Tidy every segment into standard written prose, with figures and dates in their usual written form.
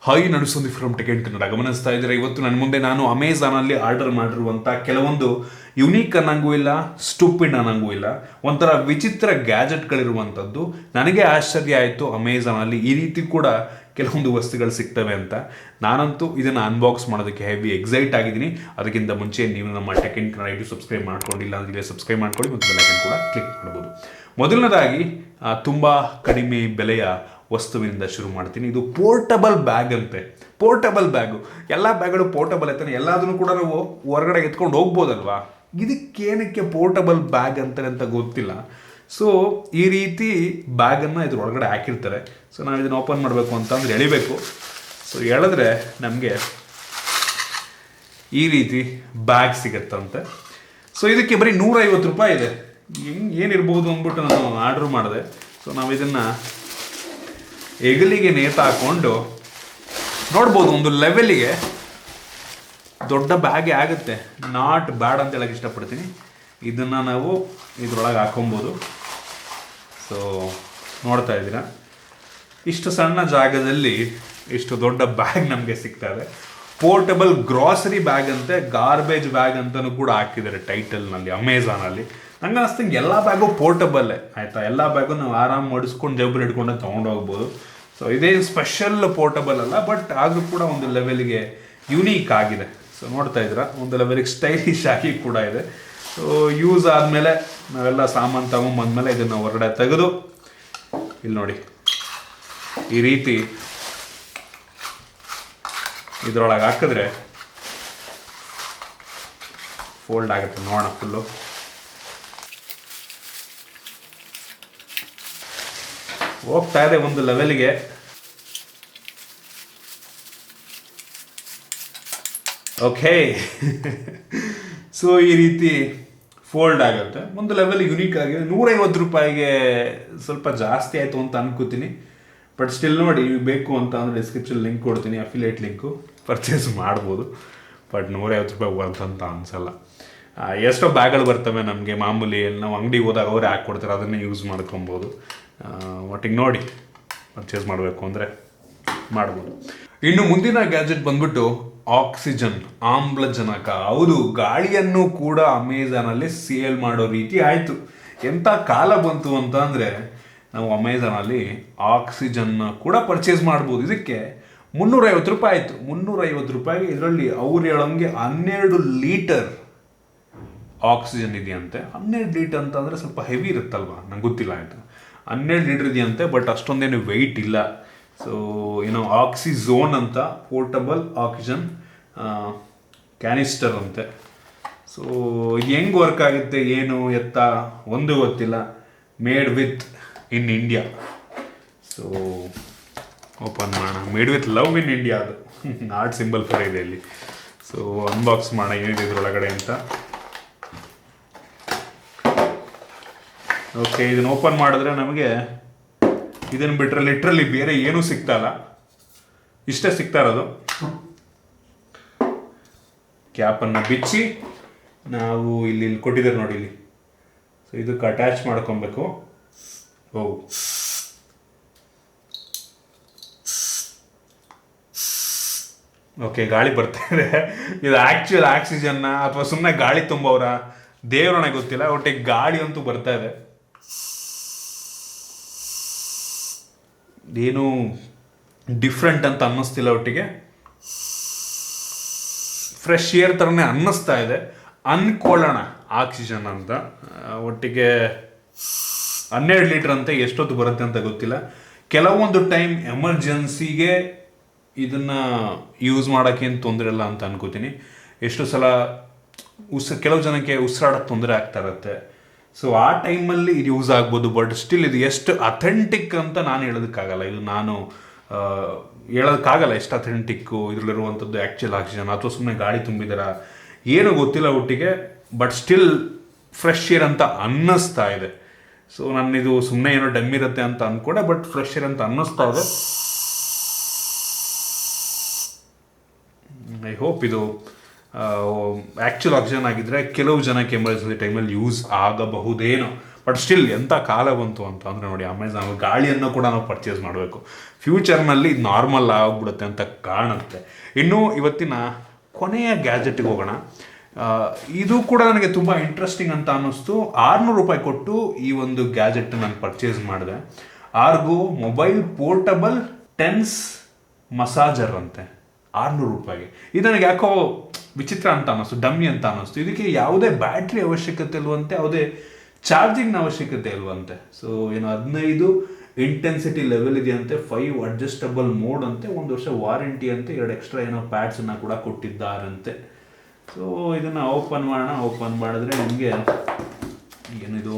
Hi ನಡುಸೊಂದು from ಟೆಕೆಂಟ್ Kannada ಗಮನಿಸ್ತಾ ಇದ್ದಾರೆ. ಇವತ್ತು ನನ್ನ ಮುಂದೆ ನಾನು ಅಮೆಝಾನಲ್ಲಿ ಆರ್ಡರ್ ಮಾಡಿರುವಂಥ ಕೆಲವೊಂದು ಯುನೀಕ್ ಅನ್ನಂಗೂ ಇಲ್ಲ, ಸ್ಟೂಪಿಡ್ ಅನ್ನಂಗೂ ಇಲ್ಲ, ಒಂಥರ ವಿಚಿತ್ರ ಗ್ಯಾಜೆಟ್ಗಳಿರುವಂಥದ್ದು. ನನಗೆ ಆಶ್ಚರ್ಯ ಆಯಿತು ಅಮೆಝಾನಲ್ಲಿ ಈ ರೀತಿ ಕೂಡ ಕೆಲವೊಂದು ವಸ್ತುಗಳು ಸಿಗ್ತವೆ ಅಂತ. ನಾನಂತೂ ಇದನ್ನು ಅನ್ಬಾಕ್ಸ್ ಮಾಡೋದಕ್ಕೆ ಹೆವಿ ಎಕ್ಸೈಟ್ ಆಗಿದ್ದೀನಿ. ಅದಕ್ಕಿಂತ ಮುಂಚೆ ನೀವು ನಮ್ಮ ಟೆಕೆಂಟ್ ಕನ್ನಡ ಯೂಟ್ಯೂಬ್ ಸಬ್ಸ್ಕ್ರೈಬ್ ಮಾಡ್ಕೊಂಡಿಲ್ಲ ಅಂದರೆ ಸಬ್ಸ್ಕ್ರೈಬ್ ಮಾಡ್ಕೊಳ್ಳಿ ಮತ್ತು ಬೆಲ್ ಐಕಾನ್ ಕೂಡ ಕ್ಲಿಕ್ ಮಾಡ್ಬೋದು. ಮೊದಲನೇದಾಗಿ ತುಂಬ ಕಡಿಮೆ ಬೆಲೆಯ ವಸ್ತುವಿನಿಂದ ಶುರು ಮಾಡ್ತೀನಿ. ಇದು ಪೋರ್ಟಬಲ್ ಬ್ಯಾಗ್ ಅಂತೆ. ಪೋರ್ಟಬಲ್ ಬ್ಯಾಗು, ಎಲ್ಲ ಬ್ಯಾಗ್ಗಳು ಪೋರ್ಟಬಲ್ ಐತಾನೆ, ಎಲ್ಲದನ್ನು ಕೂಡ ನಾವು ಹೊರಗಡೆ ಎತ್ಕೊಂಡು ಹೋಗ್ಬೋದಲ್ವಾ. ಇದಕ್ಕೇನಕ್ಕೆ ಪೋರ್ಟಬಲ್ ಬ್ಯಾಗ್ ಅಂತಾರೆ ಅಂತ ಗೊತ್ತಿಲ್ಲ. ಸೊ ಈ ರೀತಿ ಬ್ಯಾಗನ್ನು ಇದ್ರ ಒಳಗಡೆ ಹಾಕಿರ್ತಾರೆ. ಸೊ ನಾವು ಇದನ್ನು ಓಪನ್ ಮಾಡಬೇಕು ಅಂತಂದ್ರೆ ಎಳಿಬೇಕು. ಸೊ ಎಳೆದ್ರೆ ನಮಗೆ ಈ ರೀತಿ ಬ್ಯಾಗ್ ಸಿಗತ್ತಂತೆ. ಸೊ ಇದಕ್ಕೆ ಬರೀ 150 ರೂಪಾಯಿ ಇದೆ. ಏನಿರ್ಬೋದು ಅಂದ್ಬಿಟ್ಟು ನಾನು ಆರ್ಡ್ರ್ ಮಾಡಿದೆ. ಸೊ ನಾವು ಇದನ್ನು ಹೆಗಲಿಗೆ ನೇತಾಕೊಂಡು ನೋಡ್ಬೋದು, ಒಂದು ಲೆವೆಲಿಗೆ ದೊಡ್ಡ ಬ್ಯಾಗೇ ಆಗುತ್ತೆ. ನಾಟ್ ಬ್ಯಾಡ್ ಅಂತ ಹೇಳಕ್ಕೆ ಇಷ್ಟಪಡ್ತೀನಿ. ಇದನ್ನು ನಾವು ಇದ್ರೊಳಗೆ ಹಾಕೊಬೋದು. ಸೊ ನೋಡ್ತಾ ಇದ್ದೀರಾ, ಇಷ್ಟು ಸಣ್ಣ ಜಾಗದಲ್ಲಿ ಇಷ್ಟು ದೊಡ್ಡ ಬ್ಯಾಗ್ ನಮಗೆ ಸಿಗ್ತಾ ಇದೆ. ಪೋರ್ಟಬಲ್ ಗ್ರಾಸರಿ ಬ್ಯಾಗ್ ಅಂತೆ, ಗಾರ್ಬೇಜ್ ಬ್ಯಾಗ್ ಅಂತಲೂ ಕೂಡ ಹಾಕಿದ್ದಾರೆ ಟೈಟಲ್ನಲ್ಲಿ ಅಮೆಝಾನಲ್ಲಿ. ನಂಗೆ ಅನಿಸ್ತಂಗೆ ಎಲ್ಲ ಬ್ಯಾಗು ಪೋರ್ಟಬಲ್ಲೇ ಆಯಿತಾ. ಎಲ್ಲ ಬ್ಯಾಗು ನಾವು ಆರಾಮ್ ಮಡಿಸ್ಕೊಂಡು ಜೇಬಲ್ಲಿ ಹಿಡ್ಕೊಂಡು ತೊಗೊಂಡೋಗ್ಬೋದು. ಸೊ ಇದೇನು ಸ್ಪೆಷಲ್ ಪೋರ್ಟಬಲ್ ಅಲ್ಲ, ಬಟ್ ಆದರೂ ಕೂಡ ಒಂದು ಲೆವೆಲ್ಗೆ ಯುನೀಕ್ ಆಗಿದೆ. ಸೊ ನೋಡ್ತಾ ಇದ್ದೀರಾ, ಒಂದು ಲೆವೆಲ್ಗೆ ಸ್ಟೈಲಿಶ್ ಆಗಿ ಕೂಡ ಇದೆ. ಸೊ ಯೂಸ್ ಆದಮೇಲೆ ನಾವೆಲ್ಲ ಸಾಮಾನು ತಗೊಂಬಂದ್ಮೇಲೆ ಇದನ್ನು ಹೊರಗಡೆ ತೆಗೆದು ಇಲ್ಲಿ ನೋಡಿ ಈ ರೀತಿ ಇದರೊಳಗೆ ಹಾಕಿದ್ರೆ ಫೋಲ್ಡ್ ಆಗುತ್ತೆ. ನೋಡೋಣ, ಫುಲ್ಲು ಹೋಗ್ತಾ ಇದೆ ಒಂದು ಲೆವೆಲ್ಗೆ. ಓಕೆ. ಸೊ ಈ ರೀತಿ ಫೋಲ್ಡ್ ಆಗುತ್ತೆ, ಒಂದು ಲೆವೆಲ್ ಯುನೀಕ್ ಆಗಿದೆ. 150 ರೂಪಾಯಿಗೆ ಸ್ವಲ್ಪ ಜಾಸ್ತಿ ಆಯಿತು ಅಂತ ಅನ್ಕೋತೀನಿ. ಬಟ್ ಸ್ಟಿಲ್ ನೋಡಿ, ನೀವು ಬೇಕು ಅಂತ ಅಂದರೆ ಡಿಸ್ಕ್ರಿಪ್ಷನ್ ಲಿಂಕ್ ಕೊಡ್ತೀನಿ, ಅಫಿಲಿಯೇಟ್ ಲಿಂಕು, ಪರ್ಚೇಸ್ ಮಾಡ್ಬೋದು. ಬಟ್ 150 ರೂಪಾಯಿ ಬರ್ತಂತ ಅನಿಸಲ್ಲ. ಎಷ್ಟೋ ಬ್ಯಾಗ್ಗಳು ಬರ್ತವೆ ನಮಗೆ ಮಾಮೂಲಿ, ನಾವು ಅಂಗಡಿಗೆ ಹೋದಾಗ ಅವರೇ ಹಾಕ್ಕೊಡ್ತಾರೆ, ಅದನ್ನೇ ಯೂಸ್ ಮಾಡ್ಕೊಬೋದು. ಒಟ್ಟಿಗೆ ನೋಡಿ ಪರ್ಚೇಸ್ ಮಾಡಬೇಕು ಅಂದರೆ ಮಾಡ್ಬೋದು. ಇನ್ನು ಮುಂದಿನ ಗ್ಯಾಜೆಟ್ ಬಂದ್ಬಿಟ್ಟು ಆಕ್ಸಿಜನ್, ಆಮ್ಲಜನಕ. ಹೌದು, ಗಾಳಿಯನ್ನು ಕೂಡ ಅಮೆಝಾನಲ್ಲಿ ಸೇಲ್ ಮಾಡೋ ರೀತಿ ಆಯಿತು. ಎಂಥ ಕಾಲ ಬಂತು ಅಂತ ಅಂದರೆ ನಾವು ಅಮೆಝಾನಲ್ಲಿ ಆಕ್ಸಿಜನ್ ಕೂಡ ಪರ್ಚೇಸ್ ಮಾಡ್ಬೋದು. ಇದಕ್ಕೆ 350 ರೂಪಾಯಿ ಆಯಿತು. 350 ರೂಪಾಯಿಗೆ ಇದರಲ್ಲಿ ಅವ್ರು ಹೇಳೋಂಗೆ 12 ಲೀಟರ್ ಆಕ್ಸಿಜನ್ ಇದೆಯಂತೆ. 12 ಲೀಟರ್ ಅಂತಂದರೆ ಸ್ವಲ್ಪ ಹೆವಿ ಇರುತ್ತಲ್ವ, ನಂಗೆ ಗೊತ್ತಿಲ್ಲ ಆಯಿತು. 12 ಲೀಟರ್ ಇದೆಯಂತೆ, ಬಟ್ ಅಷ್ಟೊಂದೇನು ವೆಯ್ಟ್ ಇಲ್ಲ. ಸೊ ಏನೋ ಆಕ್ಸಿಝೋನ್ ಅಂತ, ಪೋರ್ಟಬಲ್ ಆಕ್ಸಿಜನ್ ಕ್ಯಾನಿಸ್ಟರ್ ಅಂತೆ. ಸೊ ಇದು ಹೆಂಗೆ ವರ್ಕ್ ಆಗುತ್ತೆ ಏನು ಎತ್ತ ಒಂದು ಗೊತ್ತಿಲ್ಲ. Made with in India. So open ಮಾಡೋಣ. Made with love in India, ಅದು ಆರ್ಟ್ ಸಿಂಬಲ್ ಕೂಡ ಇದೆ ಇಲ್ಲಿ. ಸೊ ಅನ್ಬಾಕ್ಸ್ ಮಾಡೋಣ ಏನಿದೆ ಇದರೊಳಗಡೆ ಅಂತ. ಓಕೆ, ಇದನ್ನು ಓಪನ್ ಮಾಡಿದ್ರೆ ನಮಗೆ ಇದನ್ನು ಬಿಟ್ಟರೆ ಲಿಟ್ರಲಿ ಬೇರೆ ಏನೂ ಸಿಗ್ತಾಯಿಲ್ಲ. ಇಷ್ಟೇ ಸಿಗ್ತಾ ಇರೋದು. ಕ್ಯಾಪನ್ನು ಬಿಚ್ಚಿ ನಾವು ಇಲ್ಲಿ ಕೊಟ್ಟಿದ್ದಾರೆ ನೋಡಿ ಇಲ್ಲಿ. ಸೊ ಇದಕ್ಕೆ ಅಟ್ಯಾಚ್ ಮಾಡ್ಕೊಬೇಕು. ಹೋಗು, ಓಕೆ, ಗಾಳಿ ಬರ್ತಾ ಇದೆ. ಇದು ಆ್ಯಕ್ಚುಯಲ್ ಆಕ್ಸಿಜನ್ನ ಅಥವಾ ಸುಮ್ಮನೆ ಗಾಳಿ ತುಂಬವರ ದೇವ್ರೊಣೆ ಗೊತ್ತಿಲ್ಲ, ಒಟ್ಟಿಗೆ ಗಾಳಿ ಅಂತೂ ಬರ್ತಾ ಇದೆ. ಏನು ಡಿಫ್ರೆಂಟ್ ಅಂತ ಅನ್ನಿಸ್ತಿಲ್ಲ, ಒಟ್ಟಿಗೆ ಫ್ರೆಶ್ ಏರ್ ಥರನೇ ಅನ್ನಿಸ್ತಾ ಇದೆ. ಅನ್ಕೊಳ್ಳೋಣ ಆಕ್ಸಿಜನ್ ಅಂತ. ಒಟ್ಟಿಗೆ 12 ಲೀಟರ್ ಅಂತ, ಎಷ್ಟೊತ್ತು ಬರುತ್ತೆ ಅಂತ ಗೊತ್ತಿಲ್ಲ. ಕೆಲವೊಂದು ಟೈಮ್ ಎಮರ್ಜೆನ್ಸಿಗೆ ಇದನ್ನು ಯೂಸ್ ಮಾಡೋಕ್ಕೇನು ತೊಂದರೆ ಇಲ್ಲ ಅಂತ ಅನ್ಕೋತೀನಿ. ಎಷ್ಟು ಸಲ ಕೆಲವು ಜನಕ್ಕೆ ಉಸಿರಾಡೋಕ್ಕೆ ತೊಂದರೆ ಆಗ್ತಾ ಇರುತ್ತೆ. ಸೊ ಆ ಟೈಮಲ್ಲಿ ಇದು ಯೂಸ್ ಆಗ್ಬೋದು. ಬಟ್ ಸ್ಟಿಲ್ ಇದು ಎಷ್ಟು ಅಥೆಂಟಿಕ್ ಅಂತ ನಾನು ಹೇಳೋದಕ್ಕಾಗಲ್ಲ. ಇದು ನಾನು ಹೇಳೋದಕ್ಕಾಗಲ್ಲ ಎಷ್ಟು ಅಥೆಂಟಿಕ್ಕು ಇದರಲ್ಲಿರುವಂಥದ್ದು ಆ್ಯಕ್ಚುಯಲ್ ಆಕ್ಸಿಜನ್ ಅಥವಾ ಸುಮ್ಮನೆ ಗಾಳಿ ತುಂಬಿದಾರ ಏನೂ ಗೊತ್ತಿಲ್ಲ ಒಟ್ಟಿಗೆ. ಬಟ್ ಸ್ಟಿಲ್ ಫ್ರೆಶ್ ಏರ್ ಅಂತ ಅನ್ನಿಸ್ತಾ ಇದೆ. ಸೊ ಇದು ಸುಮ್ಮನೆ ಏನೋ ಡಮ್ಮಿ ಇರುತ್ತೆ ಅಂತ ಅಂದ್ಕೊಂಡೆ, ಬಟ್ ಫ್ರೆಶ್ ಏರ್ ಅಂತ ಅನ್ನಿಸ್ತಾ ಇದೆ. ಐ ಹೋಪ್ ಇದು ಆ್ಯಕ್ಚುಲ್ ಆಕ್ಸಿಜನ್ ಆಗಿದ್ದರೆ ಕೆಲವು ಜನಕ್ಕೆ ಎಮರ್ಜೆನ್ಸಿ ಟೈಮಲ್ಲಿ ಯೂಸ್ ಆಗಬಹುದೇನೋ. ಬಟ್ ಸ್ಟಿಲ್ ಎಂಥ ಕಾಲ ಬಂತು ಅಂತ ಅಂದರೆ ನೋಡಿ, ಅಮೆಝಾನ್ ಗಾಳಿಯನ್ನು ಕೂಡ ನಾವು ಪರ್ಚೇಸ್ ಮಾಡಬೇಕು. ಫ್ಯೂಚರ್ನಲ್ಲಿ ಇದು ನಾರ್ಮಲ್ ಆಗಿಬಿಡುತ್ತೆ ಅಂತ ಕಾಣುತ್ತೆ. ಇನ್ನು ಇವತ್ತಿನ ಕೊನೆಯ ಗ್ಯಾಜೆಟ್ಗೆ ಹೋಗೋಣ. ಇದು ಕೂಡ ನನಗೆ ತುಂಬ ಇಂಟ್ರೆಸ್ಟಿಂಗ್ ಅಂತ ಅನ್ನಿಸ್ತು. 600 ರೂಪಾಯಿ ಕೊಟ್ಟು ಈ ಒಂದು ಗ್ಯಾಜೆಟ್ ನಾನು ಪರ್ಚೇಸ್ ಮಾಡಿದೆ. ಆರ್ಗೋ ಮೊಬೈಲ್ ಪೋರ್ಟಬಲ್ ಟೆನ್ಸ್ ಮಸಾಜರ್ ಅಂತೆ, 600 ರೂಪಾಯಿಗೆ. ಇದು ನನಗೆ ಯಾಕೋ ವಿಚಿತ್ರ ಅಂತ ಅನ್ನಿಸ್ತು, ಡಮ್ಮಿ ಅಂತ ಅನ್ನಿಸ್ತು. ಇದಕ್ಕೆ ಯಾವುದೇ ಬ್ಯಾಟ್ರಿ ಅವಶ್ಯಕತೆ ಇಲ್ವಂತೆ, ಯಾವುದೇ ಚಾರ್ಜಿಂಗ್ ಅವಶ್ಯಕತೆ ಇಲ್ವಂತೆ. ಸೊ ಏನು 15 ಇಂಟೆನ್ಸಿಟಿ ಲೆವೆಲ್ ಇದೆಯಂತೆ, 5 ಅಡ್ಜಸ್ಟಬಲ್ ಮೋಡ್ ಅಂತೆ, 1 ವರ್ಷ ವಾರಂಟಿ ಅಂತೆ, 2 ಎಕ್ಸ್ಟ್ರಾ ಏನೋ ಪ್ಯಾಡ್ಸನ್ನು ಕೂಡ ಕೊಟ್ಟಿದ್ದಾರಂತೆ. ಸೊ ಇದನ್ನು ಓಪನ್ ಮಾಡೋಣ. ಓಪನ್ ಮಾಡಿದ್ರೆ ನಿಮಗೆ ಏನಿದು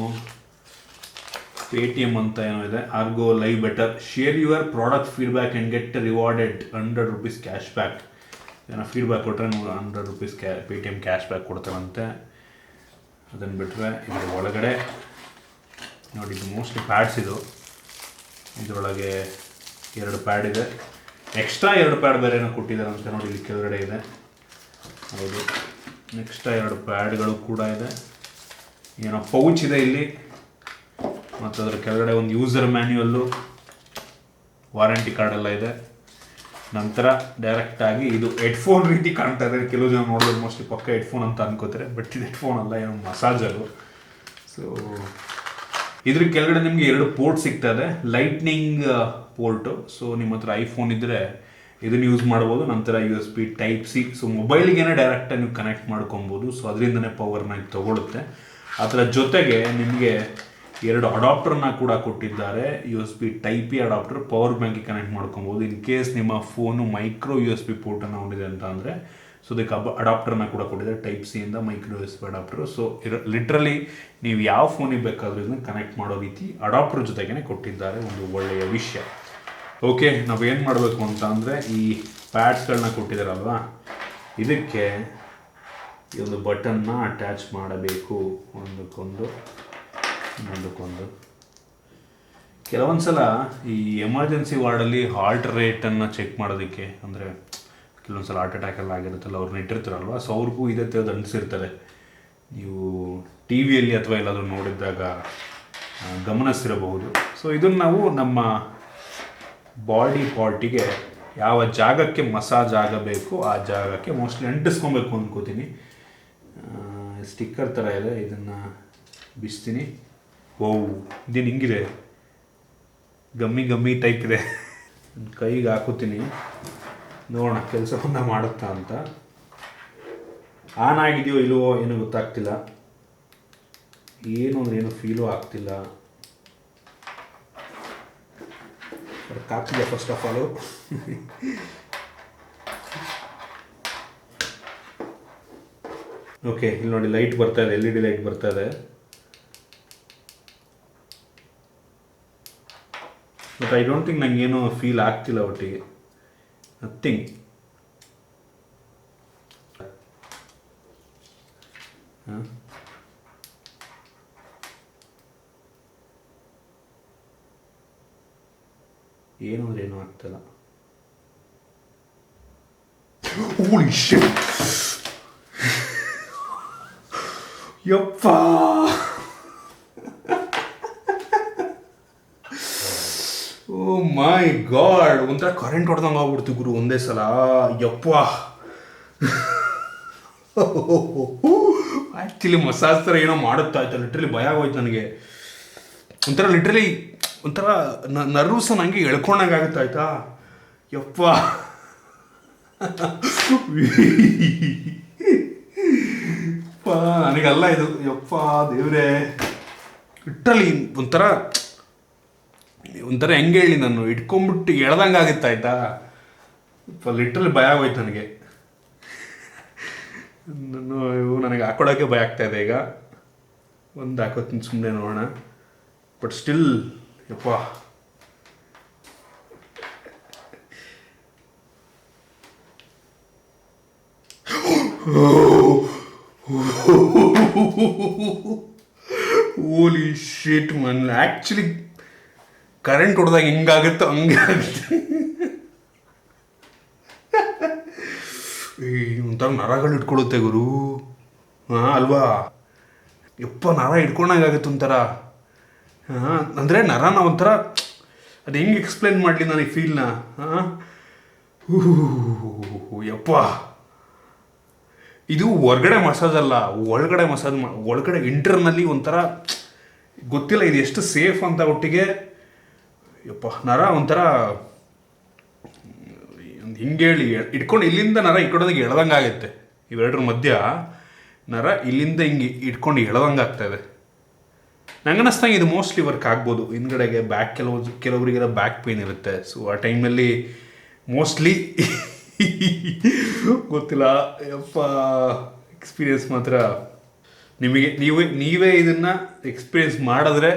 ಪೇಟಿಎಮ್ ಅಂತ ಏನೋ ಇದೆ. Argo live better, share your product feedback and get rewarded 100 rupees cash back. ಏನೋ ಫೀಡ್ಬ್ಯಾಕ್ ಕೊಟ್ಟರೆ 100 ರೂಪೀಸ್ ಪೇಟಿಎಮ್ ಕ್ಯಾಶ್ ಬ್ಯಾಕ್ ಕೊಡ್ತಾರಂತೆ. ಅದನ್ನು ಬಿಟ್ಟರೆ ಇದರ ಒಳಗಡೆ ನೋಡಿ, ಇದು ಮೋಸ್ಟ್ಲಿ ಪ್ಯಾಡ್ಸ್. ಇದರೊಳಗೆ 2 ಪ್ಯಾಡ್ ಇದೆ, ಎಕ್ಸ್ಟ್ರಾ 2 ಪ್ಯಾಡ್ ಬೇರೆ ಏನೋ ಕೊಟ್ಟಿದ್ದಾರೆ ಅಂತ ನೋಡಿ, ಇಲ್ಲಿ ಕೆಳಗಡೆ ಇದೆ. ಹೌದು, ಎಕ್ಸ್ಟ್ರಾ 2 ಪ್ಯಾಡ್ಗಳು ಕೂಡ ಇದೆ. ಏನೋ ಪೌಚ್ ಇದೆ ಇಲ್ಲಿ, ಮತ್ತು ಅದರ ಕೆಳಗಡೆ ಒಂದು ಯೂಸರ್ ಮ್ಯಾನ್ಯುವಲ್ಲು, ವಾರಂಟಿ ಕಾರ್ಡ್ ಎಲ್ಲ ಇದೆ. ನಂತರ ಡೈರೆಕ್ಟಾಗಿ ಇದು ಹೆಡ್ಫೋನ್ ರೀತಿ ಕಾಣ್ತಾ ಇದೆ. ಕೆಲವು ಜನ ನೋಡಿದ್ರೆ ಮೋಸ್ಟ್ಲಿ ಪಕ್ಕ ಹೆಡ್ಫೋನ್ ಅಂತ ಅನ್ಕೋತಾರೆ, ಬಟ್ ಇದು ಹೆಡ್ಫೋನ್ ಅಲ್ಲ, ಏನೋ ಮಸಾಜರು. ಸೊ ಇದ್ರ ಕೆಳಗಡೆ ನಿಮಗೆ 2 ಪೋರ್ಟ್ ಸಿಗ್ತಾ ಇದೆ, ಲೈಟ್ನಿಂಗ್ ಪೋರ್ಟು. ಸೊ ನಿಮ್ಮ ಹತ್ರ ಐಫೋನ್ ಇದ್ದರೆ ಇದನ್ನು ಯೂಸ್ ಮಾಡ್ಬೋದು. ನಂತರ USB Type-C. ಸೊ ಮೊಬೈಲಿಗೇನೆ ಡೈರೆಕ್ಟಾಗಿ ನೀವು ಕನೆಕ್ಟ್ ಮಾಡ್ಕೊಬೋದು. ಸೊ ಅದರಿಂದನೇ ಪವರ್ನ ತೊಗೊಳುತ್ತೆ. ಅದರ ಜೊತೆಗೆ ನಿಮಗೆ 2 ಅಡಾಪ್ಟರ್ನ ಕೂಡ ಕೊಟ್ಟಿದ್ದಾರೆ. USB Type-A ಅಡಾಪ್ಟರ್, ಪವರ್ ಬ್ಯಾಂಕಿಗೆ ಕನೆಕ್ಟ್ ಮಾಡ್ಕೊಬೋದು. ಇನ್ ಕೇಸ್ ನಿಮ್ಮ ಫೋನು ಮೈಕ್ರೋ USB ಪೋರ್ಟನ್ನು ಹೊಂದಿದೆ ಅಂತ ಅಂದರೆ, ಸೊ ಅದಕ್ಕೆ ಅಡಾಪ್ಟರ್ನ ಕೂಡ ಕೊಟ್ಟಿದ್ದಾರೆ, Type-C ಇಂದ micro USB adapter. So literally ನೀವು ಯಾವ ಫೋನಿಗೆ ಬೇಕಾದರೂ ಇದನ್ನು ಕನೆಕ್ಟ್ ಮಾಡೋ ರೀತಿ ಅಡಾಪ್ಟರ್ ಜೊತೆಗೇ ಕೊಟ್ಟಿದ್ದಾರೆ. ಒಂದು ಒಳ್ಳೆಯ ವಿಷಯ. ಓಕೆ, ನಾವೇನು ಮಾಡಬೇಕು ಅಂತ ಅಂದರೆ, ಈ ಪ್ಯಾಡ್ಸ್ಗಳನ್ನ ಕೊಟ್ಟಿದ್ದಾರಲ್ವಾ, ಇದಕ್ಕೆ ಈ ಒಂದು ಬಟನ್ನ ಅಟ್ಯಾಚ್ ಮಾಡಬೇಕು ಒಂದಕ್ಕೊಂದು. ಕೆಲವೊಂದು ಸಲ ಈ ಎಮರ್ಜೆನ್ಸಿ ವಾರ್ಡಲ್ಲಿ ಹಾರ್ಟ್ ರೇಟನ್ನು ಚೆಕ್ ಮಾಡೋದಕ್ಕೆ, ಅಂದರೆ ಕೆಲವೊಂದು ಸಲ ಹಾರ್ಟ್ ಅಟ್ಯಾಕ್ ಎಲ್ಲ ಆಗಿರುತ್ತಲ್ಲ, ಅವ್ರನ್ನ ಇಟ್ಟಿರ್ತಾರಲ್ವ, ಸೊ ಅವ್ರಿಗೂ ಇದೇ ಥರದ್ದು ಅನಿಸಿರ್ತಾರೆ. ನೀವು ಟಿ ವಿಯಲ್ಲಿ ಅಥವಾ ಎಲ್ಲಾದರೂ ನೋಡಿದಾಗ ಗಮನಿಸಿರಬಹುದು. ಸೊ ಇದನ್ನು ನಾವು ನಮ್ಮ ಬಾಡಿ ಪಾರ್ಟಿಗೆ ಯಾವ ಜಾಗಕ್ಕೆ ಮಸಾಜ್ ಆಗಬೇಕು ಆ ಜಾಗಕ್ಕೆ ಮೋಸ್ಟ್ಲಿ ಅಂಟಿಸ್ಕೊಬೇಕು ಅಂದ್ಕೋತೀನಿ. ಸ್ಟಿಕ್ಕರ್ ಥರ ಇದೆ, ಇದನ್ನು ಬಿಸ್ತೀನಿ. ಓಹ್, ಇದೇನು ಹಿಂಗಿದೆ, ಗಮ್ಮಿ ಟೈಪ್ ಇದೆ. ಕೈಗೆ ಹಾಕೋತೀನಿ, ನೋಡೋಣ ಕೆಲಸವನ್ನು ಮಾಡುತ್ತಾ ಅಂತ. ಆನ್ ಆಗಿದೆಯೋ ಇಲ್ಲವೋ ಏನೂ ಗೊತ್ತಾಗ್ತಿಲ್ಲ. ಏನು ಅಂದರೆ ಏನೂ ಫೀಲೂ ಆಗ್ತಿಲ್ಲ. ಕಾಪಿದೆ ಫಸ್ಟ್ ಆಫ್ ಆಲು. ಓಕೆ, ಇಲ್ಲಿ ನೋಡಿ ಲೈಟ್ ಬರ್ತಾ ಇದೆ, LED ಲೈಟ್ ಬರ್ತಾ ಇದೆ. ಬಟ್ ಐ ಡೋಂಟ್ ಥಿಂಕ್ ನನಗೇನು ಫೀಲ್ ಆಗ್ತಿಲ್ಲ ಒಟ್ಟಿಗೆ, ನಥಿಂಗ್. ಏನು ಅಂದರೆ ಏನೂ ಆಗ್ತಿಲ್ಲ. ಹೋಲಿ ಶಿಟ್, ಯಪ್ಪ, ಓ ಮೈ ಗಾಡ್, ಒಂಥರ ಕರೆಂಟ್ ಹೊಡೆದಂಗೆ ಆಗ್ಬಿಡ್ತು ಗುರು ಒಂದೇ ಸಲ. ಯಪ್ಪ, ಆ್ಯಕ್ಚುಲಿ ಮಸಾಜ್ ಥರ ಏನೋ ಮಾಡುತ್ತಾ ಆಯ್ತಾ, ಲಿಟ್ರಲಿ ಭಯ ಆಗೋಯ್ತು ನನಗೆ. ಒಂಥರ ನರ್ವ್ಸ್ ನನಗೆ ಎಳ್ಕೊಂಡಂಗೆ ಆಗುತ್ತೆ ಆಯ್ತಾ. ಯಪ್ಪ, ನನಗಲ್ಲ ಇದು. ಯಪ್ಪ ದೇವ್ರೆ, ಲಿಟ್ರಲಿ ಒಂಥರ ಹೆಂಗೆ ಹೇಳಿ, ನಾನು ಇಟ್ಕೊಂಡ್ಬಿಟ್ಟು ಎಳ್ದಂಗೆ ಆಗುತ್ತೆ ಆಯ್ತಾ. ಲಿಟ್ರಲಿ ಭಯ ಆಗೋಯ್ತು ನನಗೆ. ನನಗೆ ಹಾಕೊಳ್ಳೋಕ್ಕೆ ಭಯ ಆಗ್ತಾಯಿದೆ. ಈಗ ಒಂದು ಹಾಕೋತೀನಿ ಸುಮ್ಮನೆ ನೋಡೋಣ. ಬಟ್ ಸ್ಟಿಲ್ ಯಪ್ಪ, ಹೋಲಿ ಶಿಟ್ ಮನ್, ಆ್ಯಕ್ಚುಲಿ ಕರೆಂಟ್ ಹೊಡೆದಾಗ ಹೆಂಗಾಗುತ್ತೋ ಹಂಗೆ ಆಗುತ್ತೆ. ಒಂಥರ ನರಗಳು ಇಟ್ಕೊಳ್ಳುತ್ತೆ ಗುರು. ಹಾಂ ಅಲ್ವಾ, ಯಪ್ಪ, ನರ ಇಟ್ಕೊಂಡಂಗಾಗುತ್ತೆ ಒಂಥರ. ಅಂದರೆ ನರನ ಒಂಥರ ಅದು ಹೆಂಗೆ ಎಕ್ಸ್ಪ್ಲೇನ್ ಮಾಡಲಿ ನಾನು ಈ ಫೀಲ್ನ. ಯಪ್ಪ, ಇದು ಹೊರ್ಗಡೆ ಮಸಾಜ್ ಅಲ್ಲ, ಒಳಗಡೆ ಮಸಾಜ್. ಒಳಗಡೆ ಇಂಟರ್ನಲ್ಲಿ ಒಂಥರ ಗೊತ್ತಿಲ್ಲ ಇದು ಎಷ್ಟು ಸೇಫ್ ಅಂತ. ಒಟ್ಟಿಗೆ ಯಪ್ಪ ನರ ಒಂಥರ ಹಿಂಗೆ ಹೇಳಿ ಇಟ್ಕೊಂಡು ಇಲ್ಲಿಂದ ನರ ಈ ಕಡೆಗೆ ಎಳ್ದಂಗೆ ಆಗುತ್ತೆ. ಇವೆರಡರ ಮಧ್ಯ ನರ ಇಲ್ಲಿಂದ ಹಿಂಗೆ ಇಟ್ಕೊಂಡು ಎಳ್ದಂಗೆ ಆಗ್ತಾಯಿದೆ. ನಂಗೆ ಅನ್ನಿಸ್ದಂಗೆ ಇದು ಮೋಸ್ಟ್ಲಿ ವರ್ಕ್ ಆಗ್ಬೋದು. ಹಿಂದ್ಗಡೆಗೆ ಬ್ಯಾಕ್ ಕೆಲವರಿಗೆಲ್ಲ ಬ್ಯಾಕ್ ಪೇನ್ ಇರುತ್ತೆ. ಸೊ ಆ ಟೈಮಲ್ಲಿ ಮೋಸ್ಟ್ಲಿ ಗೊತ್ತಿಲ್ಲ. ಯಪ್ಪ ಎಕ್ಸ್ಪೀರಿಯನ್ಸ್ ಮಾತ್ರ ನಿಮಗೆ ನೀವೇ ಇದನ್ನು ಎಕ್ಸ್ಪೀರಿಯನ್ಸ್ ಮಾಡಿದ್ರೆ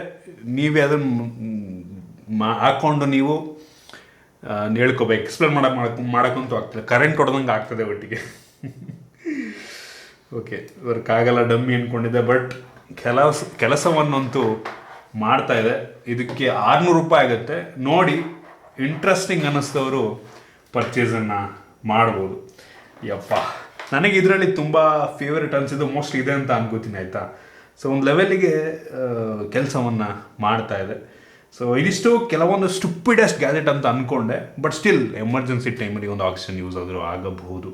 ನೀವೇ ಅದನ್ನು ಹಾಕ್ಕೊಂಡು ನೀವು ಹೇಳ್ಕೋಬೇಕು. ಎಕ್ಸ್ಪ್ಲೇನ್ ಮಾಡೋಕ್ಕಂತೂ ಆಗ್ತದೆ, ಕರೆಂಟ್ ಹೊಡೆದಂಗೆ ಆಗ್ತದೆ ಒಟ್ಟಿಗೆ. ಓಕೆ, ವರ್ಕ್ ಆಗಲ್ಲ ಡಮ್ಮಿ ಅಂದ್ಕೊಂಡಿದ್ದೆ, ಬಟ್ ಕೆಲಸವನ್ನಂತೂ ಮಾಡ್ತಾ ಇದೆ. ಇದಕ್ಕೆ 600 ರೂಪಾಯಿ ಆಗುತ್ತೆ. ನೋಡಿ ಇಂಟ್ರೆಸ್ಟಿಂಗ್ ಅನ್ನಿಸ್ತವರು ಪರ್ಚೇಸನ್ನು ಮಾಡ್ಬೋದು. ಯಪ್ಪ, ನನಗೆ ಇದರಲ್ಲಿ ತುಂಬ ಫೇವ್ರೇಟ್ ಅನಿಸಿದ್ದು ಮೋಸ್ಟ್ ಇದೆ ಅಂತ ಅನ್ಕೋತೀನಿ, ಆಯಿತಾ. ಸೊ ಒಂದು ಲೆವೆಲ್ಲಿಗೆ ಕೆಲಸವನ್ನು ಮಾಡ್ತಾ ಇದೆ. ಸೊ ಇದಿಷ್ಟು ಕೆಲವೊಂದು ಸ್ಟುಪಿಡೆಸ್ಟ್ ಗ್ಯಾಜೆಟ್ ಅಂತ ಅಂದ್ಕೊಂಡೆ, ಬಟ್ ಸ್ಟಿಲ್ ಎಮರ್ಜೆನ್ಸಿ ಟೈಮಲ್ಲಿ ಒಂದು ಆಪ್ಷನ್ ಯೂಸ್ ಆದರೂ ಆಗಬಹುದು.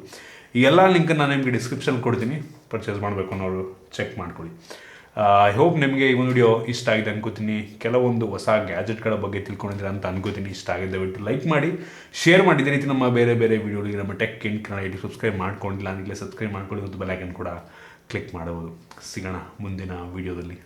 ಈ ಎಲ್ಲ ಲಿಂಕನ್ನು ನಾನು ನಿಮಗೆ ಡಿಸ್ಕ್ರಿಪ್ಷನ್ ಕೊಡ್ತೀನಿ, ಪರ್ಚೇಸ್ ಮಾಡಬೇಕು ಅನ್ನೋರು ಚೆಕ್ ಮಾಡ್ಕೊಳ್ಳಿ. ಐ ಹೋಪ್ ನಿಮಗೆ ಈ ಒಂದು ವಿಡಿಯೋ ಇಷ್ಟ ಆಗಿದೆ ಅನ್ಕೋತೀನಿ. ಕೆಲವೊಂದು ಹೊಸ ಗ್ಯಾಜೆಟ್ಗಳ ಬಗ್ಗೆ ತಿಳ್ಕೊಂಡಿದ್ರೆ ಅಂತ ಅನ್ಕೋತೀನಿ. ಇಷ್ಟ ಆಗಿದೆ ಬಿಟ್ಟು ಲೈಕ್ ಮಾಡಿ, ಶೇರ್ ಮಾಡಿ. ಇದೇ ರೀತಿ ನಮ್ಮ ಬೇರೆ ಬೇರೆ ವಿಡಿಯೋಗಳಿಗೆ ನಮ್ಮ ಟೆಕ್ ಇನ್ ಕನ್ನಡ ಸಬ್ಸ್ಕ್ರೈಬ್ ಮಾಡ್ಕೊಂಡಿಲ್ಲ ಅಂದರೆ ಸಬ್ಸ್ಕ್ರೈಬ್ ಮಾಡ್ಕೊಳ್ಳಿ ಮತ್ತು ಬೆಲ್ ಐಕನ್ ಕೂಡ ಕ್ಲಿಕ್ ಮಾಡಬಹುದು. ಸಿಗೋಣ ಮುಂದಿನ ವಿಡಿಯೋದಲ್ಲಿ.